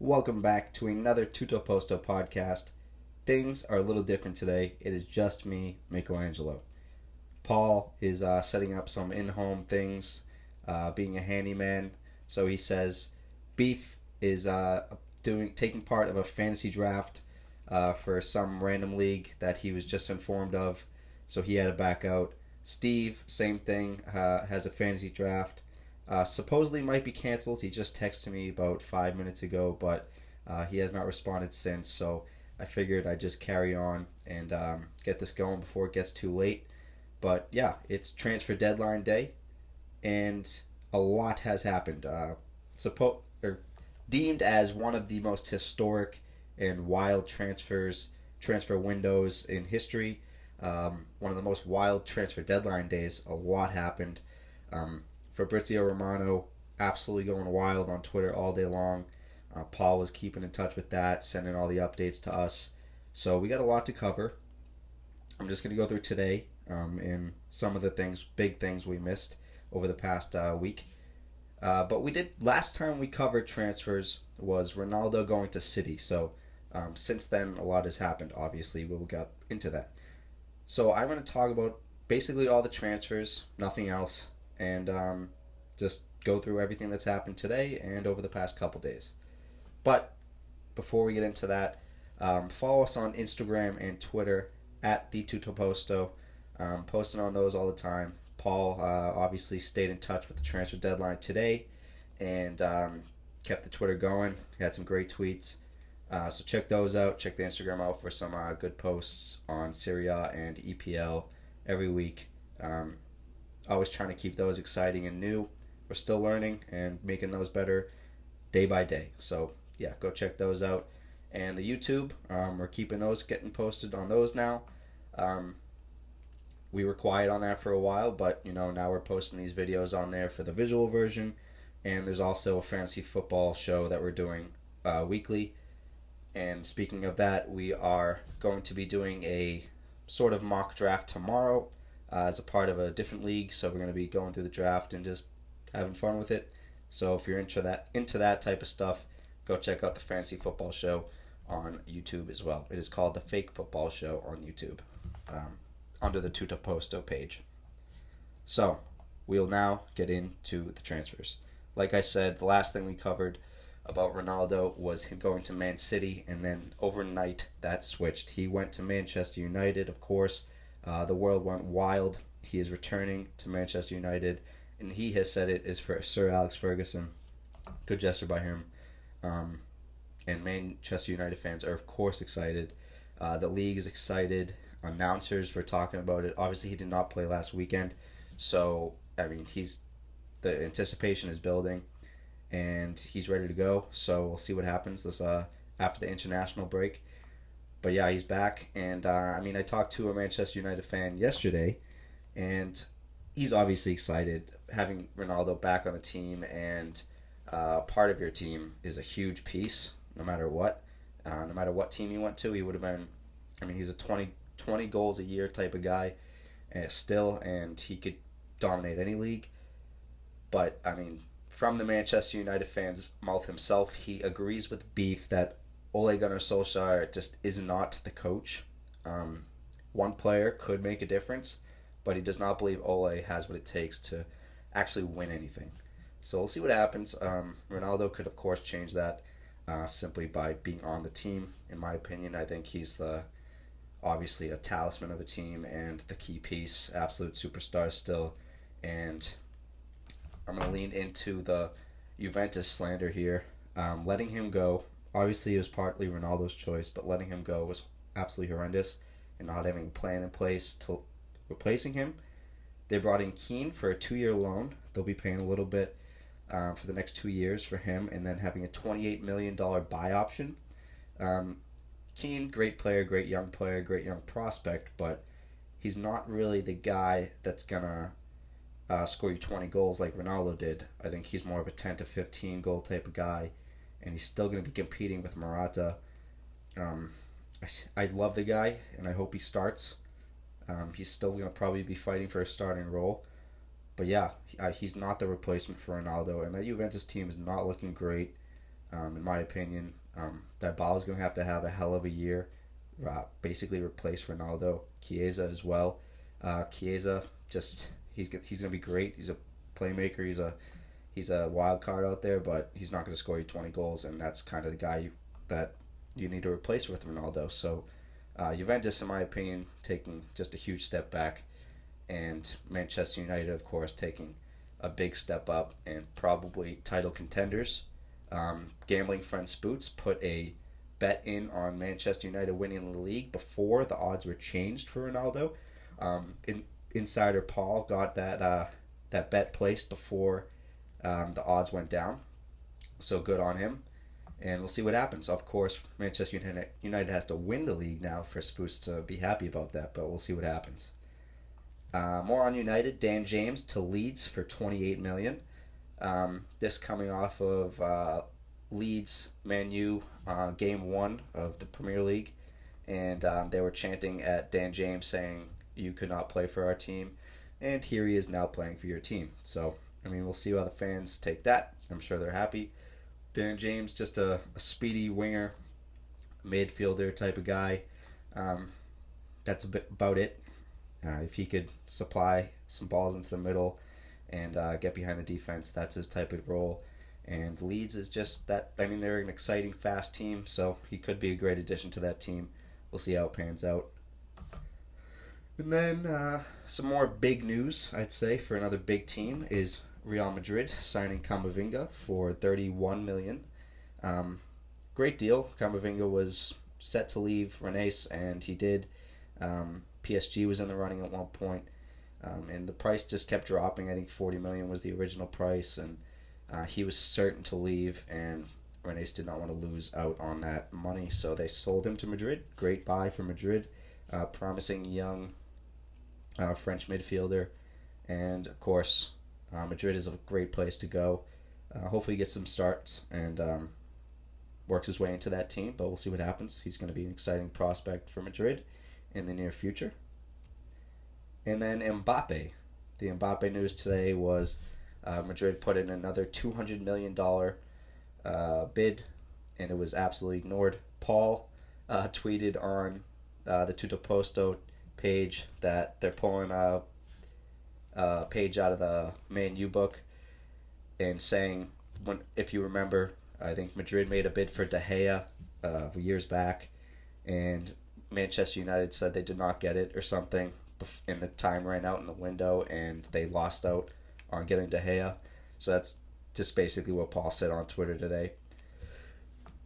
Welcome back to another Tutto Posto podcast. Things are a little different today. It is just me, Michelangelo. Paul is setting up some in-home things, being a handyman. So he says Beef is taking part of a fantasy draft for some random league that he was just informed of. So he had to back out. Steve, same thing, has a fantasy draft. Supposedly might be canceled. He just texted me about 5 minutes ago, but he has not responded since. So I figured I'd just carry on and get this going before it gets too late. But yeah, it's transfer deadline day, and a lot has happened. Deemed as one of the most historic and wild transfer windows in history. One of the most wild transfer deadline days. A lot happened. Fabrizio Romano absolutely going wild on Twitter all day long. Paul was keeping in touch with that, sending all the updates to us. So we got a lot to cover. I'm just going to go through today and some of the big things we missed over the past week. But last time we covered transfers was Ronaldo going to City. So since then, a lot has happened. Obviously, we'll get into that. So I'm going to talk about basically all the transfers, nothing else, and just go through everything that's happened today and over the past couple days. But before we get into that, follow us on Instagram and Twitter at the Tutoposto. Posting on those all the time. Paul obviously stayed in touch with the transfer deadline today and kept the Twitter going. He had some great tweets. So check those out. Check the Instagram out for some good posts on Serie A and EPL every week. Always trying to keep those exciting and new. We're still learning and making those better day by day. So yeah, go check those out. And the YouTube, we're keeping those, getting posted on those now. We were quiet on that for a while, but now we're posting these videos on there for the visual version. And there's also a fantasy football show that we're doing weekly. And speaking of that, we are going to be doing a sort of mock draft tomorrow as a part of a different league. So we're going to be going through the draft and just having fun with it. So if you're into that type of stuff, go check out the fantasy football show on YouTube as well. It is called the Fake Football Show on YouTube, under the Tutto Posto page. So we'll now get into the transfers. Like I said, the last thing we covered about Ronaldo was him going to Man City, and then overnight that switched. He went to Manchester United, of course. The world went wild. He is returning to Manchester United, and he has said it is for Sir Alex Ferguson. Good gesture by him. And Manchester United fans are, of course, excited. The league is excited. Announcers were talking about it. Obviously, he did not play last weekend, so the anticipation is building, and he's ready to go. So we'll see what happens this after the international break. But yeah, he's back, and I talked to a Manchester United fan yesterday, and he's obviously excited. Having Ronaldo back on the team and part of your team is a huge piece, no matter what. No matter what team he went to, he would have been. He's a 20 goals a year type of guy, still, and he could dominate any league. But from the Manchester United fan's mouth himself, he agrees with Beef that Ole Gunnar Solskjaer just is not the coach. One player could make a difference, but he does not believe Ole has what it takes to actually win anything. So we'll see what happens. Ronaldo could, of course, change that simply by being on the team. In my opinion, I think he's obviously a talisman of a team and the key piece, absolute superstar still. And I'm going to lean into the Juventus slander here. Letting him go, obviously it was partly Ronaldo's choice, but letting him go was absolutely horrendous, and not having a plan in place to replacing him. They brought in Keane for a 2-year loan. They'll be paying a little bit for the next 2 years for him, and then having a $28 million buy option. Keane, great player, great young prospect, but he's not really the guy that's going to score you 20 goals like Ronaldo did. I think he's more of a 10 to 15 goal type of guy, and he's still going to be competing with Morata. I love the guy, and I hope he starts. He's still going to probably be fighting for a starting role. But yeah, he's not the replacement for Ronaldo, and that Juventus team is not looking great. In my opinion, Dybala is going to have a hell of a year. Basically replace Ronaldo. Chiesa as well. Chiesa, he's going to be great. He's a playmaker. He's a wild card out there, but he's not going to score you 20 goals, and that's kind of the guy that you need to replace with Ronaldo. So Juventus, in my opinion, taking just a huge step back, and Manchester United, of course, taking a big step up and probably title contenders. Gambling friend Spoots put a bet in on Manchester United winning the league before the odds were changed for Ronaldo. Insider Paul got that bet placed before the odds went down. So good on him. And we'll see what happens. Of course, Manchester United has to win the league now for Spoots to be happy about that, but we'll see what happens. More on United. Darren James to Leeds for $28 million. This coming off of Leeds Man U game 1 of the Premier League, and they were chanting at Dan James saying, "You could not play for our team," and here he is now playing for your team. So, I mean, we'll see how the fans take that. I'm sure they're happy. Darren James, just a speedy winger, midfielder type of guy. That's about it. If he could supply some balls into the middle and get behind the defense, that's his type of role. And Leeds is just that. I mean, they're an exciting, fast team, so he could be a great addition to that team. We'll see how it pans out. And then some more big news, I'd say, for another big team is Real Madrid signing Camavinga for $31 million. Great deal. Camavinga was set to leave Rennes, and he did. PSG was in the running at one point, and the price just kept dropping. I think $40 million was the original price, and he was certain to leave, and Rennes did not want to lose out on that money, so they sold him to Madrid. Great buy for Madrid. Promising young French midfielder, and of course, Madrid is a great place to go. Hopefully he gets some starts and works his way into that team, but we'll see what happens. He's going to be an exciting prospect for Madrid in the near future. And then Mbappe. The Mbappe news today was Madrid put in another $200 million bid, and it was absolutely ignored. Paul tweeted on the Tutto Posto page that they're pulling a page out of the Man U book and saying, if you remember, I think Madrid made a bid for De Gea years back, and Manchester United said they did not get it or something, and the time ran out in the window, and they lost out on getting De Gea. So that's just basically what Paul said on Twitter today.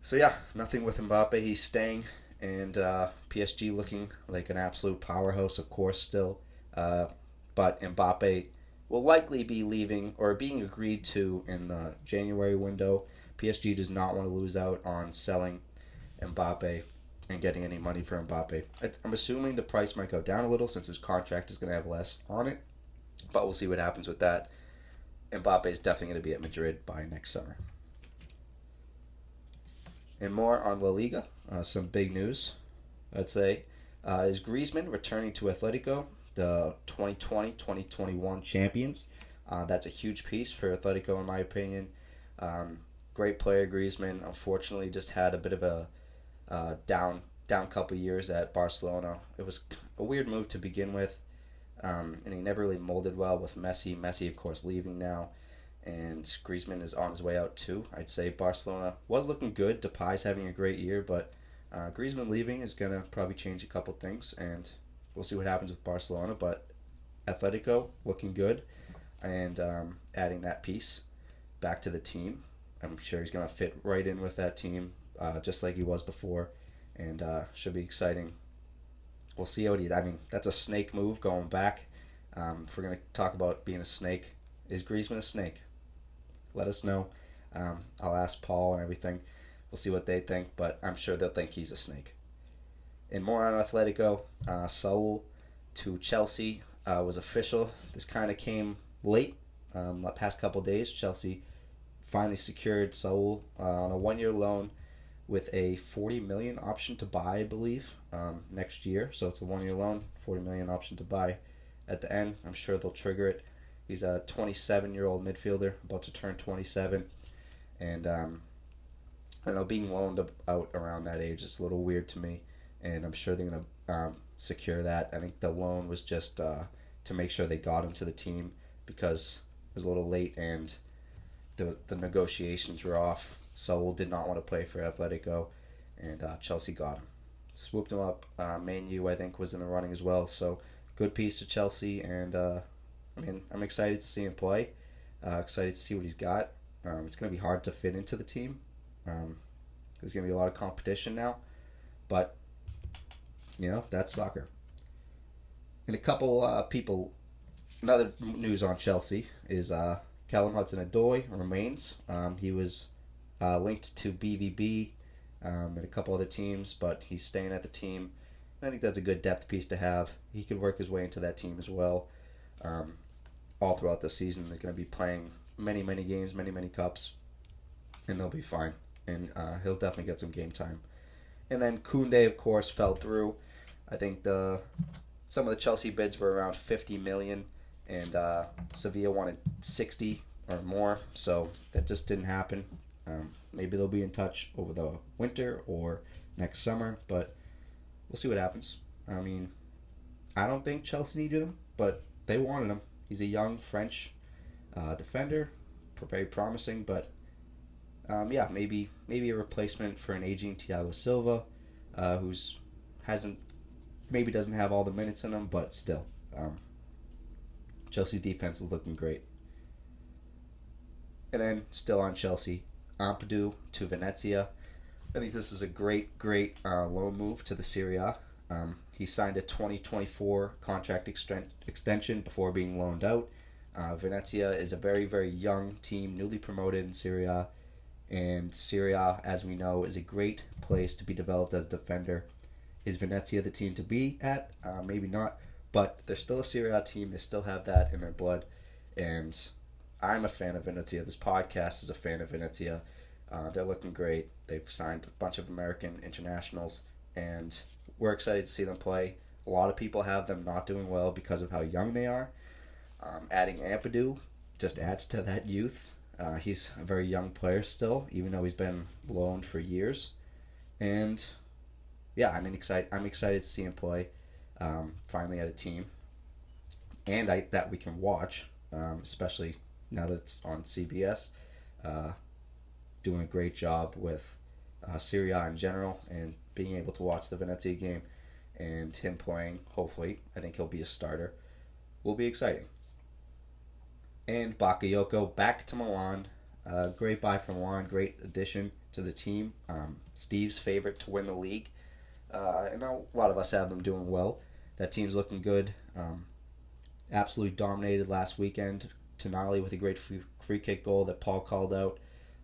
So yeah, nothing with Mbappe. He's staying, and PSG looking like an absolute powerhouse, of course, still. But Mbappe will likely be leaving or being agreed to in the January window. PSG does not want to lose out on selling Mbappe and getting any money for Mbappe. I'm assuming the price might go down a little since his contract is going to have less on it, but we'll see what happens with that. Mbappe is definitely going to be at Madrid by next summer. And more on La Liga, some big news, I'd say, is Griezmann returning to Atletico, the 2020-2021 champions. That's a huge piece for Atletico, in my opinion. Great player, Griezmann. Unfortunately, just had a bit of a down couple years at Barcelona. It was a weird move to begin with, and he never really molded well with Messi. Messi, of course, leaving now, and Griezmann is on his way out too. I'd say Barcelona was looking good. Depay's having a great year, but Griezmann leaving is going to probably change a couple things, and we'll see what happens with Barcelona. But Atletico looking good, and adding that piece back to the team. I'm sure he's going to fit right in with that team, just like he was before, and should be exciting. We'll see how that's a snake move going back. If we're going to talk about being a snake, is Griezmann a snake? Let us know. I'll ask Paul and everything. We'll see what they think, but I'm sure they'll think he's a snake. And more on Atletico, Saul to Chelsea was official. This kind of came late, the past couple days. Chelsea finally secured Saul on a 1-year loan with a $40 million option to buy, I believe, next year. So it's a 1-year loan, $40 million option to buy at the end. I'm sure they'll trigger it. He's a 27-year-old midfielder, about to turn 27. And I don't know, being loaned out around that age is a little weird to me, and I'm sure they're going to secure that. I think the loan was just to make sure they got him to the team because it was a little late and the negotiations were off. Sewell did not want to play for Atletico, and Chelsea got him. Swooped him up. Man U, I think, was in the running as well, so good piece to Chelsea, and I'm excited to see him play. Excited to see what he's got. It's going to be hard to fit into the team. There's going to be a lot of competition now, but that's soccer. And a couple another news on Chelsea is Callum Hudson-Odoi remains. He was linked to BVB and a couple other teams, but he's staying at the team. And I think that's a good depth piece to have. He could work his way into that team as well. All throughout the season, they're going to be playing many, many games, many, many cups, and they'll be fine. And he'll definitely get some game time. And then Koundé, of course, fell through. I think some of the Chelsea bids were around 50 million, and Sevilla wanted 60 or more, so that just didn't happen. Maybe they'll be in touch over the winter or next summer, but we'll see what happens. I mean, I don't think Chelsea needed him, but they wanted him. He's a young French defender, very promising, but maybe a replacement for an aging Thiago Silva, who's doesn't have all the minutes in him, but still, Chelsea's defense is looking great. And then still on Chelsea, Ampadu to Venezia. I think this is a great loan move to the Serie A. He signed a 2024 contract extension before being loaned out. Venezia is a very, very young team, newly promoted in Serie A. And Serie A, as we know, is a great place to be developed as a defender. Is Venezia the team to be at? Maybe not. But they're still a Serie A team. They still have that in their blood. And I'm a fan of Venezia. This podcast is a fan of Venezia. They're looking great. They've signed a bunch of American internationals. And we're excited to see them play. A lot of people have them not doing well because of how young they are. Adding Ampadu just adds to that youth. He's a very young player still, even though he's been loaned for years. And I'm excited to see him play. Finally at a team, and that we can watch, especially now that it's on CBS. Doing a great job with Serie A in general, and being able to watch the Venezia game, and him playing. Hopefully, I think he'll be a starter. Will be exciting. And Bakayoko back to Milan. Great buy from Milan. Great addition to the team. Steve's favorite to win the league. I know a lot of us have them doing well. That team's looking good. Absolutely dominated last weekend. Tonali with a great free kick goal that Paul called out.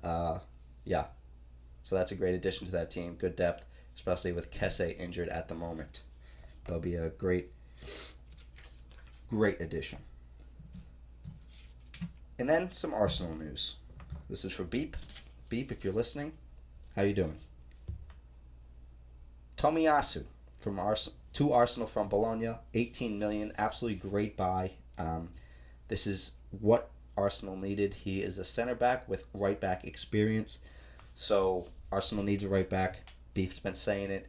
So that's a great addition to that team. Good depth, especially with Kesse injured at the moment. That'll be a great addition. And then some Arsenal news. This is for Beep. Beep, if you're listening, how you doing? Tomiyasu to Arsenal from Bologna, 18 million, absolutely great buy. This is what Arsenal needed. He is a center back with right back experience, so Arsenal needs a right back. Beef's been saying it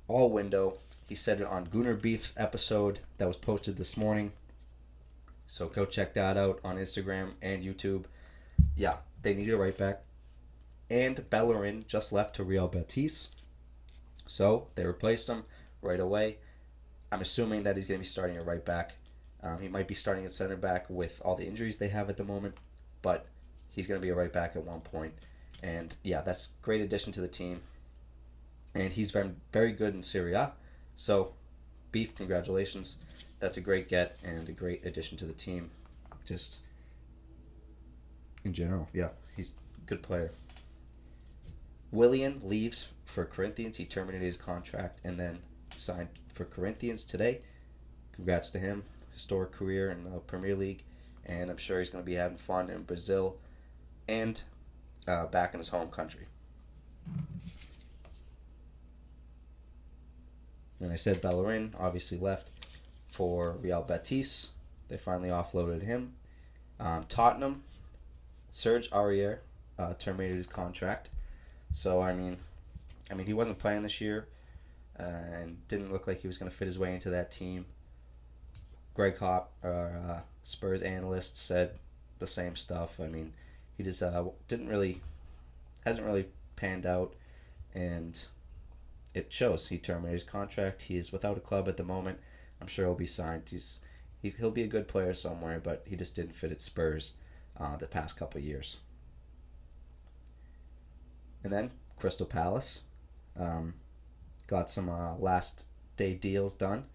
all window. He said it on Gunnar Beef's episode that was posted this morning. So go check that out on Instagram and YouTube. Yeah, they needed a right back. And Bellerin just left to Real Betis. So they replaced him right away. I'm assuming that he's going to be starting at right back. He might be starting at center back with all the injuries they have at the moment. But he's going to be a right back at one point. And yeah, that's a great addition to the team. And he's been very good in Serie A. So, Beef, congratulations. That's a great get and a great addition to the team. Just in general, yeah, he's a good player. Willian leaves for Corinthians. He terminated his contract and then signed for Corinthians today. Congrats to him. Historic career in the Premier League. And I'm sure he's going to be having fun in Brazil and back in his home country. And I said Bellerin obviously left for Real Betis. They finally offloaded him. Tottenham, Serge Aurier terminated his contract. So he wasn't playing this year, and didn't look like he was going to fit his way into that team. Greg Hopp, Spurs analyst, said the same stuff. He just hasn't really panned out, and it shows. He terminated his contract. He is without a club at the moment. I'm sure he'll be signed. He'll be a good player somewhere, but he just didn't fit at Spurs the past couple of years. And then Crystal Palace got some last day deals done.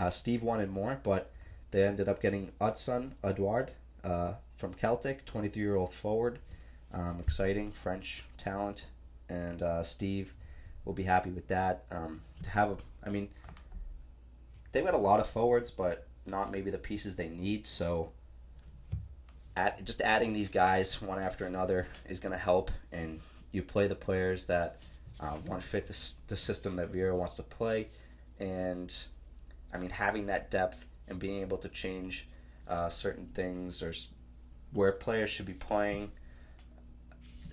Steve wanted more, but they ended up getting Hudson Edouard from Celtic, 23-year-old forward. Exciting French talent, and Steve will be happy with that. They've got a lot of forwards, but not maybe the pieces they need. So, just adding these guys one after another is going to help, and you play the players that want to fit the system that Vieira wants to play, and having that depth and being able to change certain things or where players should be playing.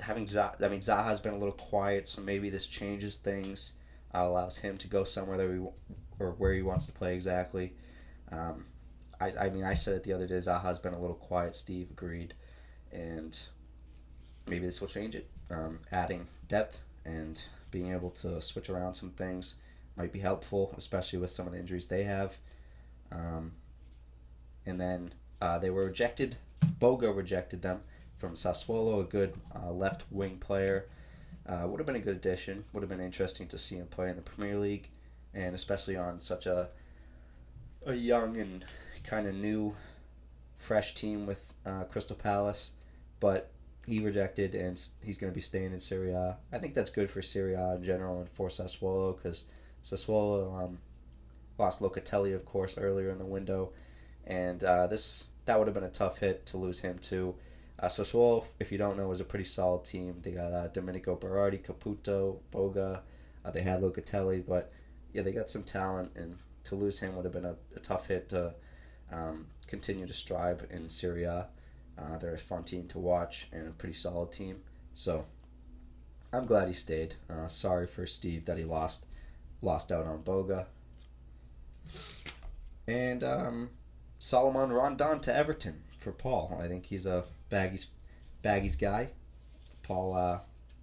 Zaha's been a little quiet, so maybe this changes things, allows him to go somewhere where he wants to play exactly. I said it the other day, Zaha's been a little quiet. Steve agreed, and maybe this will change it. Adding depth and being able to switch around some things might be helpful, especially with some of the injuries they have. And then they were rejected. Boga rejected them from Sassuolo, a good left wing player. Would have been a good addition. Would have been interesting to see him play in the Premier League, and especially on such a young and kind of new, fresh team with Crystal Palace. But he rejected, and he's going to be staying in Serie A. I think that's good for Serie A in general and for Sassuolo, because Sassuolo lost Locatelli, of course, earlier in the window, and that would have been a tough hit to lose him too. Sassuolo, if you don't know, is a pretty solid team. They got Domenico Berardi, Caputo, Boga. They had Locatelli, but yeah, they got some talent, and to lose him would have been a tough hit to continue to strive in Serie A. They're a fun team to watch and a pretty solid team. So I'm glad he stayed. Sorry for Steve that he lost out on Boga. And Solomon Rondon to Everton for Paul. I think he's a Baggies guy. Paul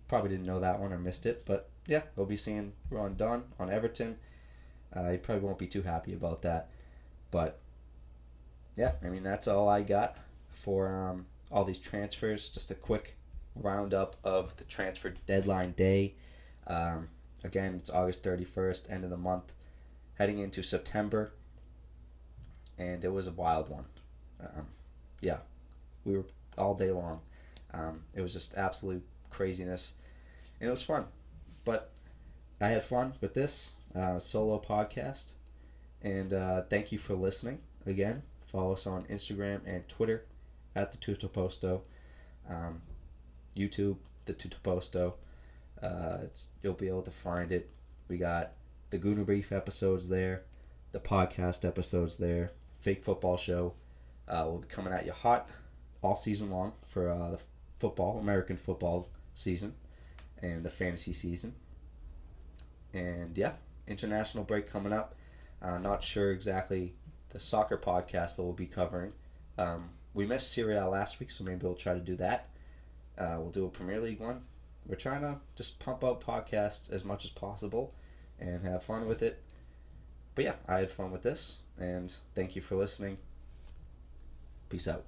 probably didn't know that one or missed it, but yeah, we'll be seeing Rondon on Everton. He probably won't be too happy about that, but yeah, that's all I got for all these transfers. Just a quick roundup of the transfer deadline day. Again, it's August 31st, end of the month, heading into September, and it was a wild one. We were all day long. It was just absolute craziness, and it was fun. But I had fun with this solo podcast, and thank you for listening. Again, follow us on Instagram and Twitter at the Tuttoposto, YouTube, the Tuttoposto. You'll be able to find it. We got the Gooner Brief episodes there, the podcast episodes there, Fake Football Show. Will be coming at you hot all season long for the American football season and the fantasy season. And yeah, international break coming up. Not sure exactly the soccer podcast that we'll be covering. We missed Serie A last week, so maybe we'll try to do that. We'll do a Premier League one. We're trying to just pump out podcasts as much as possible and have fun with it. But yeah, I had fun with this, and thank you for listening. Peace out.